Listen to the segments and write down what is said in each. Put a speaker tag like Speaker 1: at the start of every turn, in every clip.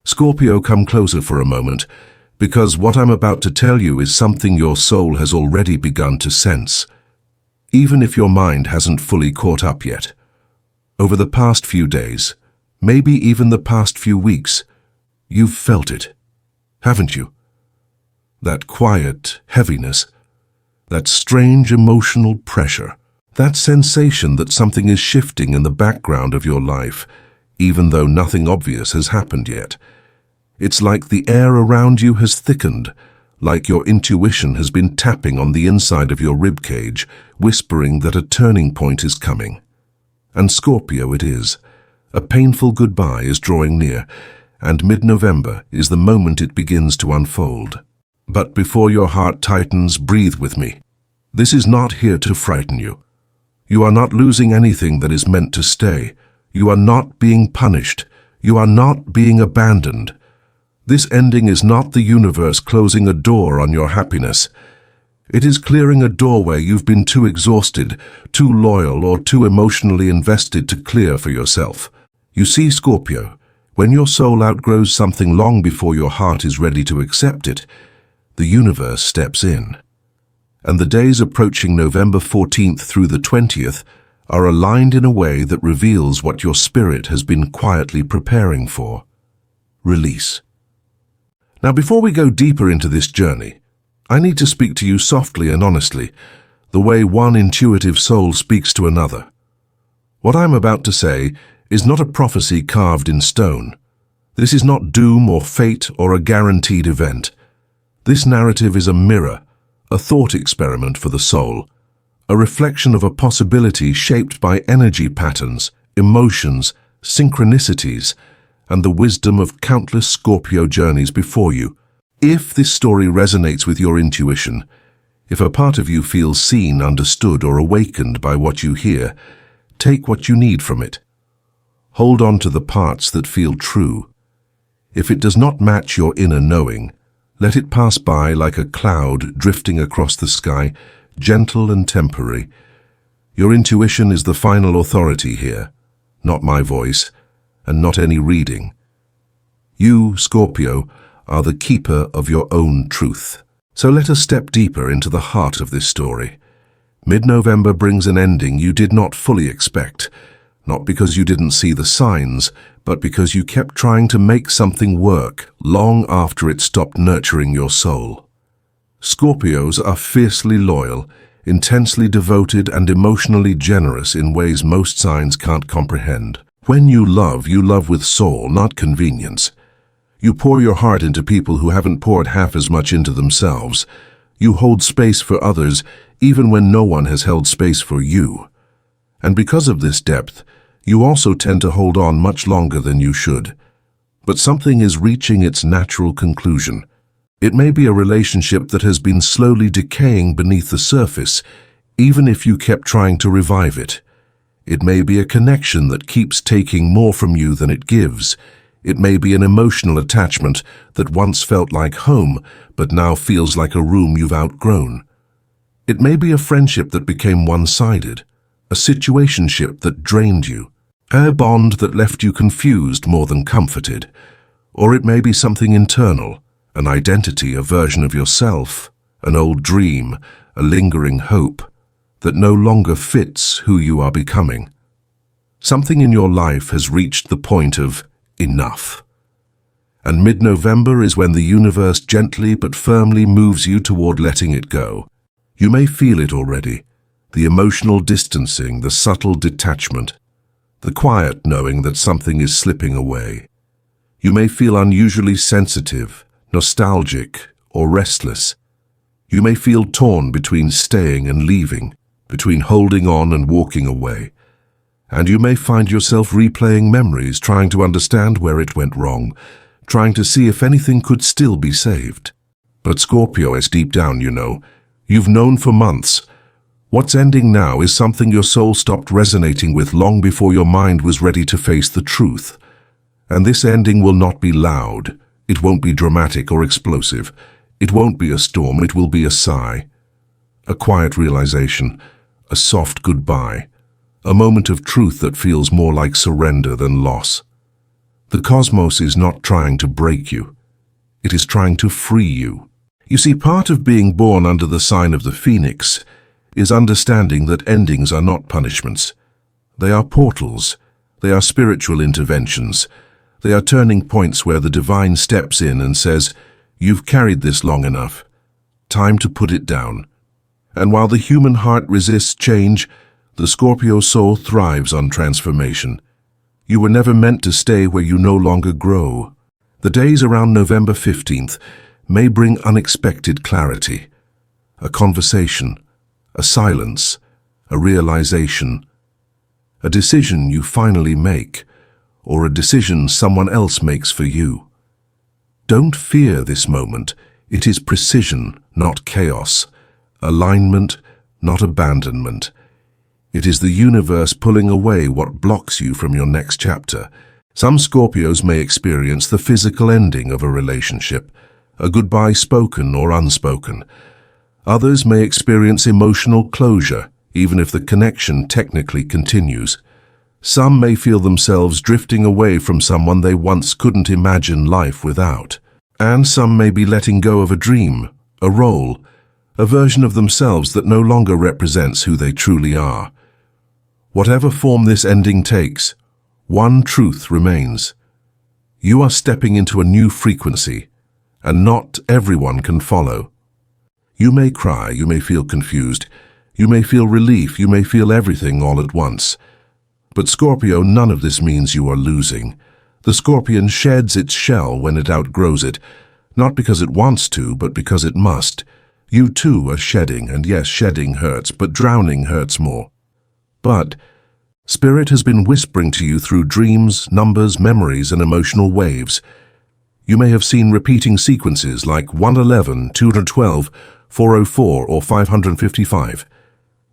Speaker 1: Scorpio, come closer for a moment, because what I'm about to tell you is something your soul has already begun to sense, even if your mind hasn't fully caught up yet. Over the past few days, maybe even the past few weeks, you've felt it, haven't you? That quiet heaviness, that strange emotional pressure, that sensation that something is shifting in the background of your life, even though nothing obvious has happened yet. It's like the air around you has thickened, like your intuition has been tapping on the inside of your ribcage, whispering that a turning point is coming. And Scorpio it is. A painful goodbye is drawing near, and mid-November is the moment it begins to unfold. But before your heart tightens, breathe with me. This is not here to frighten you. You are not losing anything that is meant to stay. You are not being punished. You are not being abandoned. This ending is not the universe closing a door on your happiness. It is clearing a doorway you've been too exhausted, too loyal, or too emotionally invested to clear for yourself. You see, Scorpio, when your soul outgrows something long before your heart is ready to accept it, the universe steps in. And the days approaching November 14th through the 20th are aligned in a way that reveals what your spirit has been quietly preparing for. Release. Now, before we go deeper into this journey, I need to speak to you softly and honestly, the way one intuitive soul speaks to another. What I'm about to say is not a prophecy carved in stone. This is not doom or fate or a guaranteed event. This narrative is a mirror, a thought experiment for the soul, a reflection of a possibility shaped by energy patterns, emotions, synchronicities, and the wisdom of countless Scorpio journeys before you. If this story resonates with your intuition, if a part of you feels seen, understood, or awakened by what you hear, take what you need from it. Hold on to the parts that feel true. If it does not match your inner knowing, let it pass by like a cloud drifting across the sky, gentle and temporary. Your intuition is the final authority here, not my voice, and not any reading. You, Scorpio, are the keeper of your own truth. So let us step deeper into the heart of this story. Mid-November brings an ending you did not fully expect, not because you didn't see the signs, but because you kept trying to make something work long after it stopped nurturing your soul. Scorpios are fiercely loyal, intensely devoted, and emotionally generous in ways most signs can't comprehend. When you love with soul, not convenience. You pour your heart into people who haven't poured half as much into themselves. You hold space for others even when no one has held space for you. And because of this depth, you also tend to hold on much longer than you should. But something is reaching its natural conclusion. It may be a relationship that has been slowly decaying beneath the surface, even if you kept trying to revive it. It may be a connection that keeps taking more from you than it gives. It may be an emotional attachment that once felt like home, but now feels like a room you've outgrown. It may be a friendship that became one-sided, a situationship that drained you, a bond that left you confused more than comforted. Or it may be something internal, an identity, a version of yourself, an old dream, a lingering hope that no longer fits who you are becoming. Something in your life has reached the point of enough. And mid-November is when the universe gently but firmly moves you toward letting it go. You may feel it already, the emotional distancing, the subtle detachment, the quiet knowing that something is slipping away. You may feel unusually sensitive, nostalgic, or restless. You may feel torn between staying and leaving, between holding on and walking away. And you may find yourself replaying memories, trying to understand where it went wrong, trying to see if anything could still be saved. But Scorpio is deep down, you know. You've known for months. What's ending now is something your soul stopped resonating with long before your mind was ready to face the truth. And this ending will not be loud. It won't be dramatic or explosive. It won't be a storm. It will be a sigh. A quiet realization. A soft goodbye. A moment of truth that feels more like surrender than loss. The cosmos is not trying to break you. It is trying to free you. You see, part of being born under the sign of the Phoenix is understanding that endings are not punishments. They are portals. They are spiritual interventions. They are turning points where the divine steps in and says, "You've carried this long enough. Time to put it down." And while the human heart resists change, the Scorpio soul thrives on transformation. You were never meant to stay where you no longer grow. The days around November 15th may bring unexpected clarity. A conversation, a silence, a realization, a decision you finally make, or a decision someone else makes for you. Don't fear this moment. It is precision, not chaos. Alignment, not abandonment. It is the universe pulling away what blocks you from your next chapter. Some Scorpios may experience the physical ending of a relationship, a goodbye spoken or unspoken. Others may experience emotional closure, even if the connection technically continues. Some may feel themselves drifting away from someone they once couldn't imagine life without. And some may be letting go of a dream, a role, a version of themselves that no longer represents who they truly are. Whatever form this ending takes, one truth remains. You are stepping into a new frequency, and not everyone can follow. You may cry, you may feel confused, you may feel relief, you may feel everything all at once. But Scorpio, none of this means you are losing. The scorpion sheds its shell when it outgrows it, not because it wants to, but because it must. You too are shedding, and yes, shedding hurts, but drowning hurts more. But Spirit has been whispering to you through dreams, numbers, memories, and emotional waves. You may have seen repeating sequences like 111, 212, 404, or 555.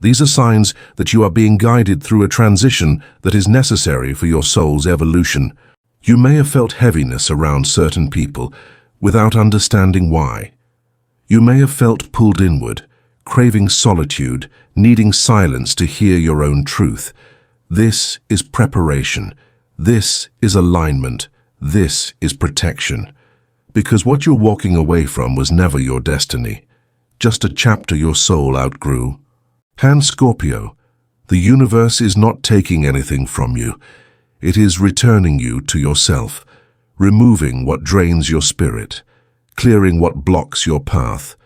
Speaker 1: These are signs that you are being guided through a transition that is necessary for your soul's evolution. You may have felt heaviness around certain people without understanding why. You may have felt pulled inward, craving solitude, needing silence to hear your own truth. This is preparation. This is alignment. This is protection. Because what you're walking away from was never your destiny, just a chapter your soul outgrew. And Scorpio, the universe is not taking anything from you. It is returning you to yourself, removing what drains your spirit, clearing what blocks your path,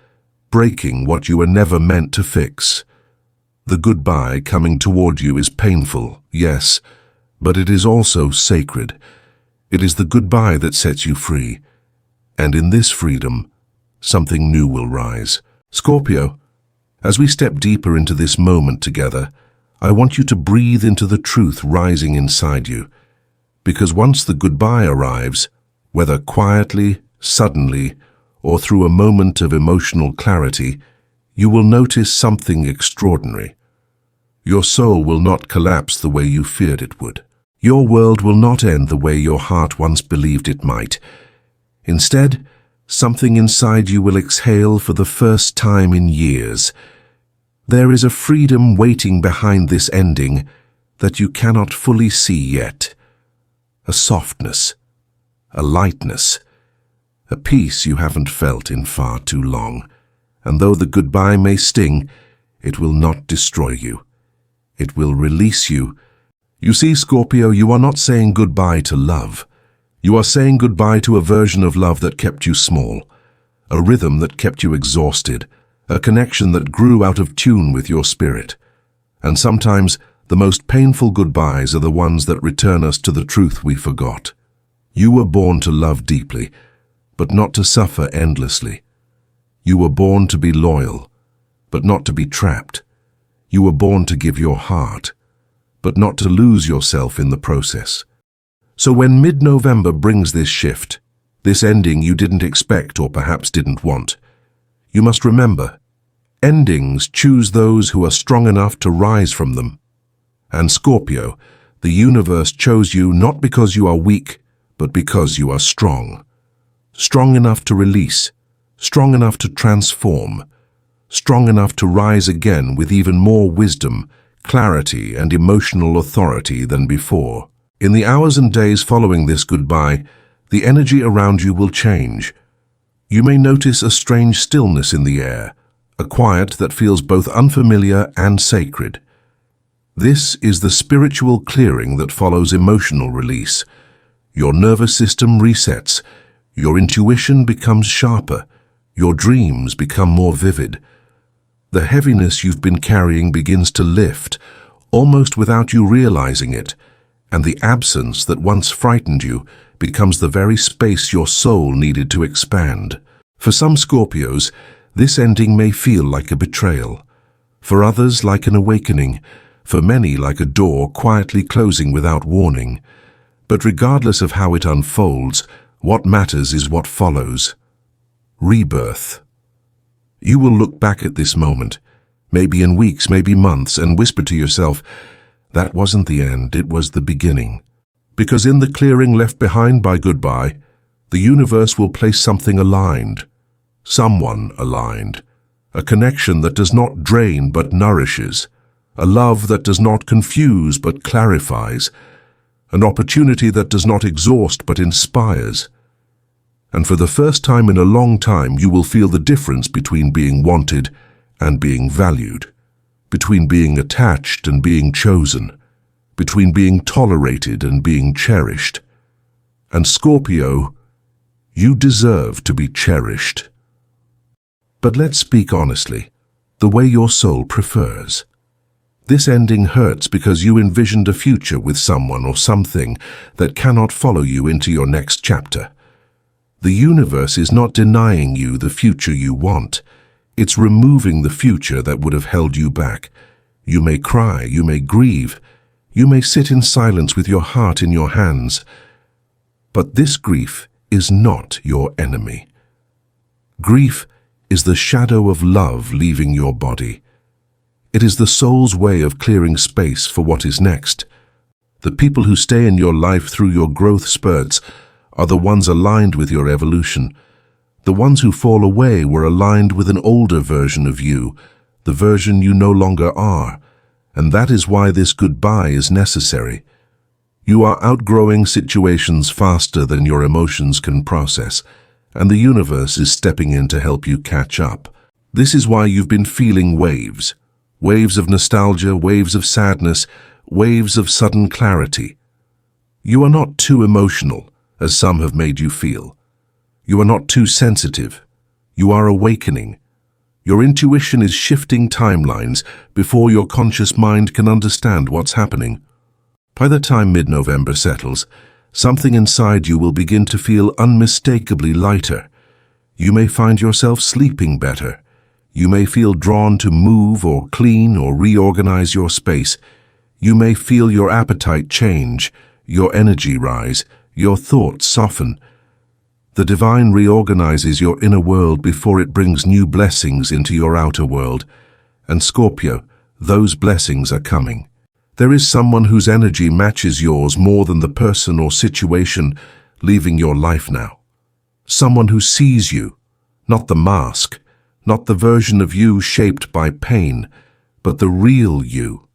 Speaker 1: breaking what you were never meant to fix. The goodbye coming toward you is painful, yes, but it is also sacred. It is the goodbye that sets you free, and in this freedom, something new will rise. Scorpio, as we step deeper into this moment together, I want you to breathe into the truth rising inside you, because once the goodbye arrives, whether quietly, suddenly, or through a moment of emotional clarity, you will notice something extraordinary. Your soul will not collapse the way you feared it would. Your world will not end the way your heart once believed it might. Instead, something inside you will exhale for the first time in years. There is a freedom waiting behind this ending that you cannot fully see yet. A softness, a lightness, a peace you haven't felt in far too long. And though the goodbye may sting, it will not destroy you. It will release you. You see, Scorpio, you are not saying goodbye to love. You are saying goodbye to a version of love that kept you small, a rhythm that kept you exhausted, a connection that grew out of tune with your spirit. And sometimes the most painful goodbyes are the ones that return us to the truth we forgot. You were born to love deeply, but not to suffer endlessly. You were born to be loyal, but not to be trapped. You were born to give your heart, but not to lose yourself in the process. So when mid-November brings this shift, this ending you didn't expect or perhaps didn't want, you must remember, endings choose those who are strong enough to rise from them. And Scorpio, the universe chose you not because you are weak, but because you are strong. Strong enough to release, strong enough to transform, strong enough to rise again with even more wisdom, clarity, and emotional authority than before. In the hours and days following this goodbye, the energy around you will change. You may notice a strange stillness in the air, a quiet that feels both unfamiliar and sacred. This is the spiritual clearing that follows emotional release. Your nervous system resets, your intuition becomes sharper, your dreams become more vivid. The heaviness you've been carrying begins to lift, almost without you realizing it, and the absence that once frightened you becomes the very space your soul needed to expand. For some Scorpios, this ending may feel like a betrayal. For others, like an awakening. For many, like a door quietly closing without warning. But regardless of how it unfolds, what matters is what follows. Rebirth. You will look back at this moment, maybe in weeks, maybe months, and whisper to yourself, that wasn't the end, it was the beginning. Because in the clearing left behind by goodbye, the universe will place something aligned. Someone aligned. A connection that does not drain but nourishes. A love that does not confuse but clarifies. An opportunity that does not exhaust but inspires. And for the first time in a long time, you will feel the difference between being wanted and being valued. Between being attached and being chosen. Between being tolerated and being cherished. And Scorpio, you deserve to be cherished. But let's speak honestly, the way your soul prefers. This ending hurts because you envisioned a future with someone or something that cannot follow you into your next chapter. The universe is not denying you the future you want. It's removing the future that would have held you back. You may cry, you may grieve, you may sit in silence with your heart in your hands. But this grief is not your enemy. Grief is the shadow of love leaving your body. It is the soul's way of clearing space for what is next. The people who stay in your life through your growth spurts are the ones aligned with your evolution. The ones who fall away were aligned with an older version of you, the version you no longer are, and that is why this goodbye is necessary. You are outgrowing situations faster than your emotions can process, and the universe is stepping in to help you catch up. This is why you've been feeling waves. Waves of nostalgia, waves of sadness, waves of sudden clarity. You are not too emotional, as some have made you feel. You are not too sensitive. You are awakening. Your intuition is shifting timelines before your conscious mind can understand what's happening. By the time mid-November settles, something inside you will begin to feel unmistakably lighter. You may find yourself sleeping better. You may feel drawn to move or clean or reorganize your space. You may feel your appetite change, your energy rise, your thoughts soften. The divine reorganizes your inner world before it brings new blessings into your outer world. And Scorpio, those blessings are coming. There is someone whose energy matches yours more than the person or situation leaving your life now. Someone who sees you, not the mask, not the version of you shaped by pain, but the real you.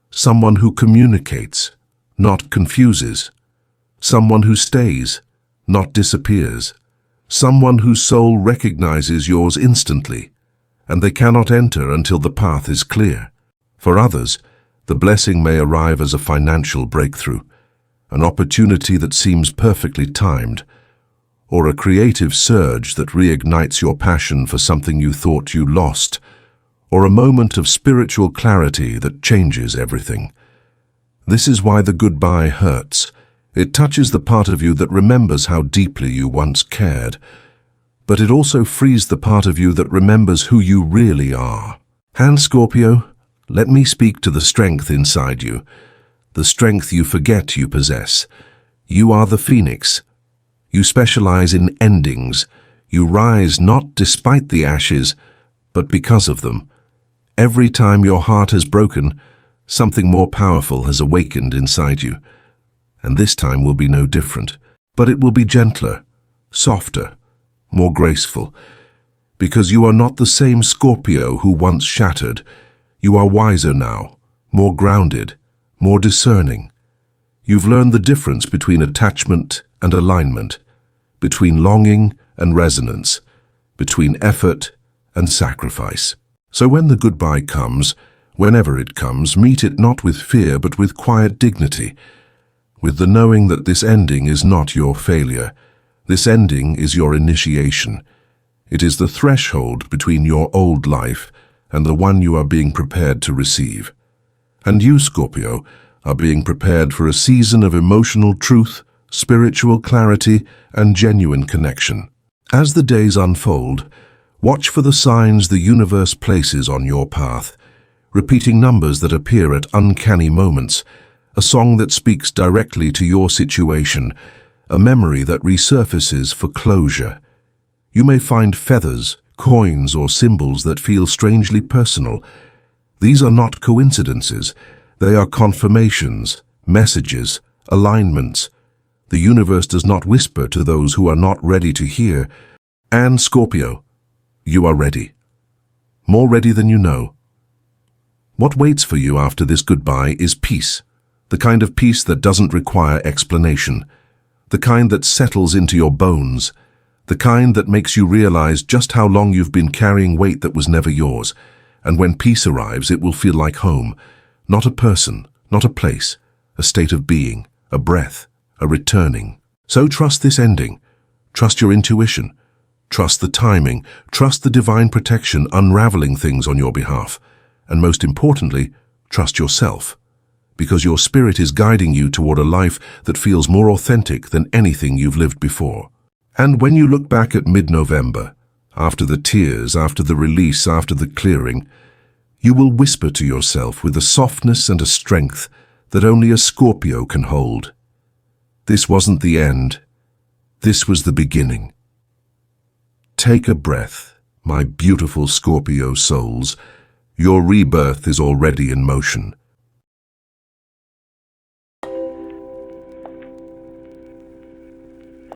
Speaker 1: Someone who communicates, not confuses. Someone who stays, not disappears. Someone whose soul recognizes yours instantly, and they cannot enter until the path is clear. For others, the blessing may arrive as a financial breakthrough, an opportunity that seems perfectly timed, or a creative surge that reignites your passion for something you thought you lost, or a moment of spiritual clarity that changes everything. This is why the goodbye hurts. It touches the part of you that remembers how deeply you once cared, but it also frees the part of you that remembers who you really are. And Scorpio, let me speak to the strength inside you, the strength you forget you possess. You are the phoenix. You specialize in endings. You rise not despite the ashes, but because of them. Every time your heart has broken, something more powerful has awakened inside you. And this time will be no different, but it will be gentler, softer, more graceful, because you are not the same Scorpio who once shattered. You are wiser now, more grounded, more discerning. You've learned the difference between attachment and alignment, between longing and resonance, between effort and sacrifice. So when the goodbye comes, whenever it comes, meet it not with fear but with quiet dignity, with the knowing that this ending is not your failure. This ending is your initiation. It is the threshold between your old life and the one you are being prepared to receive. And you, Scorpio, are being prepared for a season of emotional truth, spiritual clarity, and genuine connection. As the days unfold, watch for the signs the universe places on your path, repeating numbers that appear at uncanny moments, a song that speaks directly to your situation, a memory that resurfaces for closure. You may find feathers, coins, or symbols that feel strangely personal. These are not coincidences. They are confirmations, messages, alignments. The universe does not whisper to those who are not ready to hear. And Scorpio, you are ready. More ready than you know. What waits for you after this goodbye is peace, the kind of peace that doesn't require explanation, the kind that settles into your bones, the kind that makes you realize just how long you've been carrying weight that was never yours. And when peace arrives, it will feel like home, not a person, not a place, a state of being, a breath, a returning. So trust this ending. Trust your intuition. Trust the timing. Trust the divine protection unraveling things on your behalf. And most importantly, trust yourself, because your spirit is guiding you toward a life that feels more authentic than anything you've lived before. And when you look back at mid-November, after the tears, after the release, after the clearing, you will whisper to yourself with a softness and a strength that only a Scorpio can hold. This wasn't the end. This was the beginning. Take a breath, my beautiful Scorpio souls. Your rebirth is already in motion.